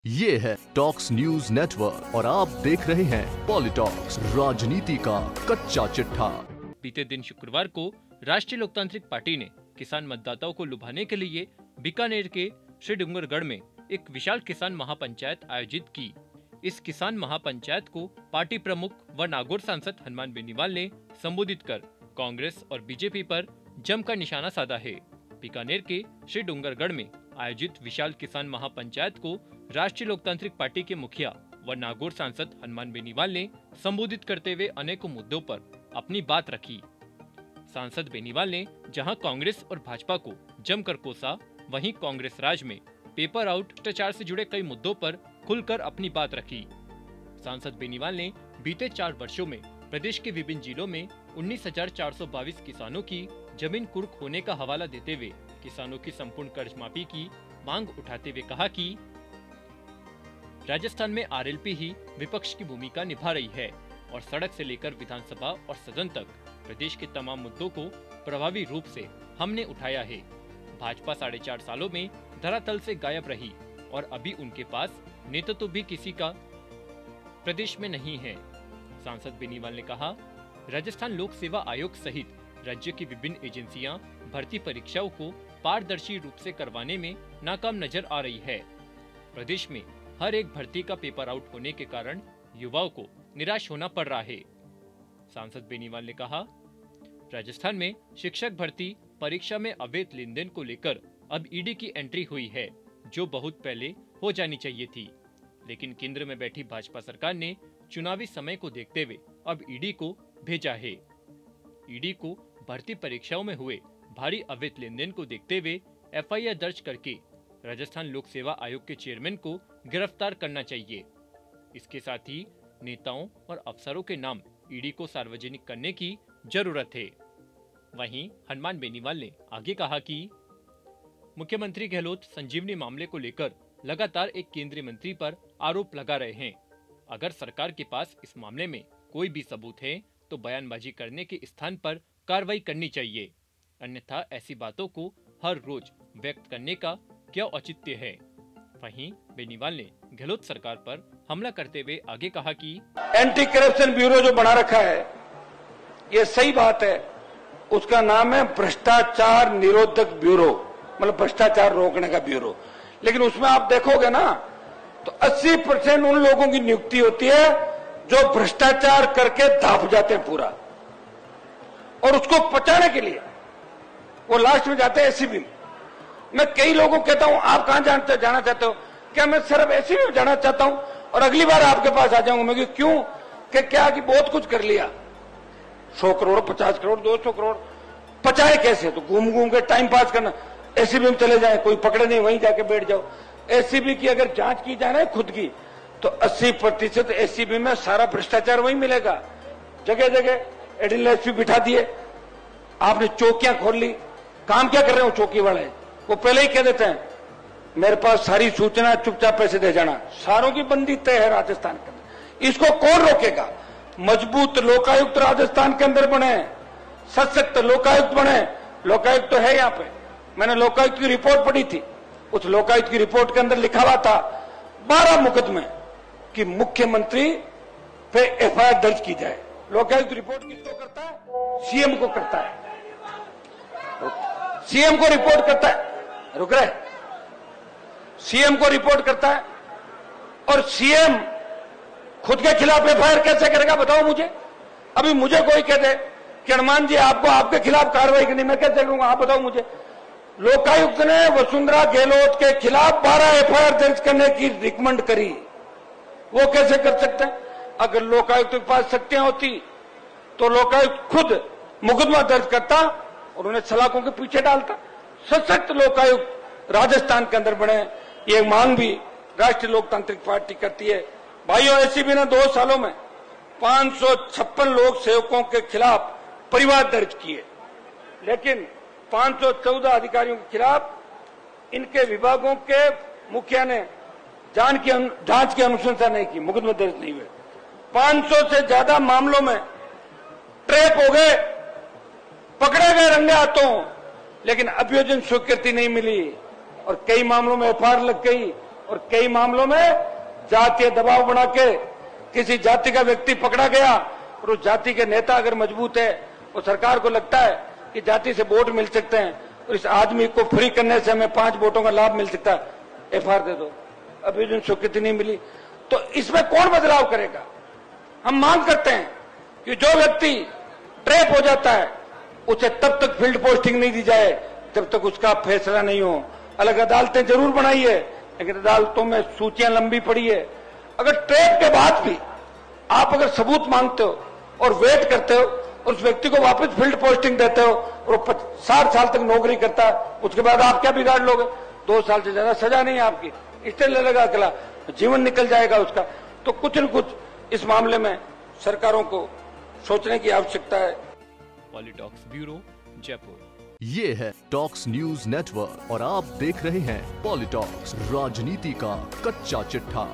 ये है talks news network और आप देख रहे हैं पॉलिटॉक्स, राजनीति का कच्चा चिट्ठा। बीते दिन शुक्रवार को राष्ट्रीय लोकतांत्रिक पार्टी ने किसान मतदाताओं को लुभाने के लिए बीकानेर के श्री डूंगरगढ़ में एक विशाल किसान महापंचायत आयोजित की। इस किसान महापंचायत को पार्टी प्रमुख व नागौर सांसद हनुमान बेनीवाल ने संबोधित कर कांग्रेस और बीजेपी पर जमकर निशाना साधा है। बीकानेर के श्री डूंगरगढ़ में आयोजित विशाल किसान महापंचायत को राष्ट्रीय लोकतांत्रिक पार्टी के मुखिया व नागौर सांसद हनुमान बेनीवाल ने संबोधित करते हुए अनेकों मुद्दों पर अपनी बात रखी। सांसद बेनीवाल ने जहां कांग्रेस और भाजपा को जमकर कोसा, वहीं कांग्रेस राज में पेपर आउट भ्रष्टाचार से जुड़े कई मुद्दों पर खुलकर अपनी बात रखी। सांसद बेनीवाल ने बीते 4 वर्षों में प्रदेश के विभिन्न जिलों में 19,422 किसानों की जमीन कुर्क होने का हवाला देते हुए किसानों की संपूर्ण कर्ज माफी की मांग उठाते हुए कहा कि राजस्थान में आरएलपी ही विपक्ष की भूमिका निभा रही है और सड़क से लेकर विधानसभा और सदन तक प्रदेश के तमाम मुद्दों को प्रभावी रूप से हमने उठाया है। भाजपा 4.5 सालों में धरातल से गायब रही और अभी उनके पास नेतृत्व भी किसी का प्रदेश में नहीं है। सांसद बेनीवाल ने कहा, राजस्थान लोक सेवा आयोग सहित राज्य की विभिन्न एजेंसियां भर्ती परीक्षाओं को पारदर्शी रूप से करवाने में नाकाम नजर आ रही है। प्रदेश में हर एक भर्ती का पेपर आउट होने के कारण युवाओं को निराश होना पड़ रहा है। सांसद बेनीवाल ने कहा, राजस्थान में शिक्षक भर्ती परीक्षा में अवैध लेन देन को लेकर अब ईडी की एंट्री हुई है, जो बहुत पहले हो जानी चाहिए थी, लेकिन केंद्र में बैठी भाजपा सरकार ने चुनावी समय को देखते हुए अब ईडी को भेजा है। ईडी को भर्ती परीक्षाओं में हुए भारी अवैध लेन देन को देखते हुए एफआईआर दर्ज करके राजस्थान लोक सेवा आयोग के चेयरमैन को गिरफ्तार करना चाहिए। इसके साथ ही नेताओं और अफसरों के नाम ईडी को सार्वजनिक करने की जरूरत है। वहीं हनुमान बेनीवाल ने आगे कहा कि मुख्यमंत्री गहलोत संजीवनी मामले को लेकर लगातार एक केंद्रीय मंत्री पर आरोप लगा रहे हैं। अगर सरकार के पास इस मामले में कोई भी सबूत है तो बयानबाजी करने के स्थान पर कार्रवाई करनी चाहिए, अन्यथा ऐसी बातों को हर रोज व्यक्त करने का क्या औचित्य है। वहीं बेनीवाल ने गहलोत सरकार पर हमला करते हुए आगे कहा कि एंटी करप्शन ब्यूरो जो बना रखा है, ये सही बात है, उसका नाम है भ्रष्टाचार निरोधक ब्यूरो, मतलब भ्रष्टाचार रोकने का ब्यूरो। लेकिन उसमें आप देखोगे ना तो 80% उन लोगों की नियुक्ति होती है जो भ्रष्टाचार करके धाप जाते हैं पूरा, और उसको पचाने के लिए वो लास्ट में जाते हैं एसीबी में। मैं कई लोगों को कहता हूं, आप कहां जाना चाहते हो? क्या मैं सिर्फ एसीबी में जाना चाहता हूं और अगली बार आपके पास आ जाऊंगा। मैं क्यों? कि क्या कि बहुत कुछ कर लिया, 100 करोड़ 50 करोड़ 200 करोड़ पचाए कैसे? तो घूम घूम के टाइम पास करना। एसीबी में चले जाए, कोई पकड़े नहीं, वहीं जाके बैठ जाओ। एसीबी की अगर जांच की जाए ना खुद की, तो 80% एसीबी में सारा भ्रष्टाचार वहीं मिलेगा। जगह जगह एडिशनल एसपी बिठा दिए, आपने चौकियां खोल ली। काम क्या कर रहे हो चौकी वाले? वो पहले ही कह देते हैं मेरे पास सारी सूचना, चुपचाप पैसे दे जाना। सारों की बंदी तय है राजस्थान के अंदर। इसको कौन रोकेगा? मजबूत लोकायुक्त राजस्थान के अंदर बने, सशक्त लोकायुक्त बने। लोकायुक्त तो है यहाँ पे, मैंने लोकायुक्त की रिपोर्ट पढ़ी थी। उस लोकायुक्त की रिपोर्ट के अंदर लिखा हुआ था 12 मुकदमे कि मुख्यमंत्री पे एफआईआर दर्ज की जाए। लोकायुक्त रिपोर्ट किसको करता है? सीएम को करता है। सीएम को रिपोर्ट करता है, रुक रहे, सीएम को रिपोर्ट करता है, और सीएम खुद के खिलाफ एफआईआर कैसे करेगा बताओ मुझे? अभी मुझे कोई कह दे कि हनुमान जी आपको आपके खिलाफ कार्रवाई करनी, मैं कैसे करूंगा? आप बताओ मुझे। लोकायुक्त ने वसुंधरा गहलोत के खिलाफ 12 एफआईआर दर्ज करने की रिकमेंड करी, वो कैसे कर सकते हैं? अगर लोकायुक्त के पास शक्तियां होती तो लोकायुक्त खुद मुकदमा दर्ज करता और उन्हें सलाखों के पीछे डालता। सशक्त लोकायुक्त राजस्थान के अंदर बने, ये मांग भी राष्ट्रीय लोकतांत्रिक पार्टी करती है। भाइयों, एसीबी ने 2 सालों में 556 लोक सेवकों के खिलाफ परिवार दर्ज किए, लेकिन 514 अधिकारियों के खिलाफ इनके विभागों के मुखिया ने जांच की अनुशंसा नहीं की, मुकदमे दर्ज नहीं हुए। 500 से ज्यादा मामलों में ट्रैप हो गए, पकड़े गए रंगे हाथों, लेकिन अभियोजन स्वीकृति नहीं मिली और कई मामलों में एफआईआर लग गई, और कई मामलों में जातीय दबाव बना के किसी जाति का व्यक्ति पकड़ा गया और उस जाति के नेता अगर मजबूत है और सरकार को लगता है कि जाति से वोट मिल सकते हैं और इस आदमी को फ्री करने से हमें 5 वोटों का लाभ मिल सकता है, एफआईआर दे दो। अभी जो स्वीकृति नहीं मिली तो इसमें कौन बदलाव करेगा? हम मांग करते हैं कि जो व्यक्ति ट्रैप हो जाता है उसे तब तक फील्ड पोस्टिंग नहीं दी जाए जब तक उसका फैसला नहीं हो। अलग अदालतें जरूर बनाई है लेकिन अदालतों में सूचियां लंबी पड़ी है। अगर ट्रैप के बाद भी आप अगर सबूत मांगते हो और वेट करते हो और उस व्यक्ति को वापस फील्ड पोस्टिंग देते हो और 60 साल तक नौकरी करता है, उसके बाद आप क्या बिगाड़ लोगे? 2 साल से ज्यादा सजा नहीं है आपकी, इससे लगेगा अकेला जीवन निकल जाएगा उसका। तो कुछ न कुछ इस मामले में सरकारों को सोचने की आवश्यकता है। पॉलिटॉक्स ब्यूरो, जयपुर। ये है टॉक्स न्यूज नेटवर्क और आप देख रहे हैं पॉलिटॉक्स, राजनीति का कच्चा चिट्ठा।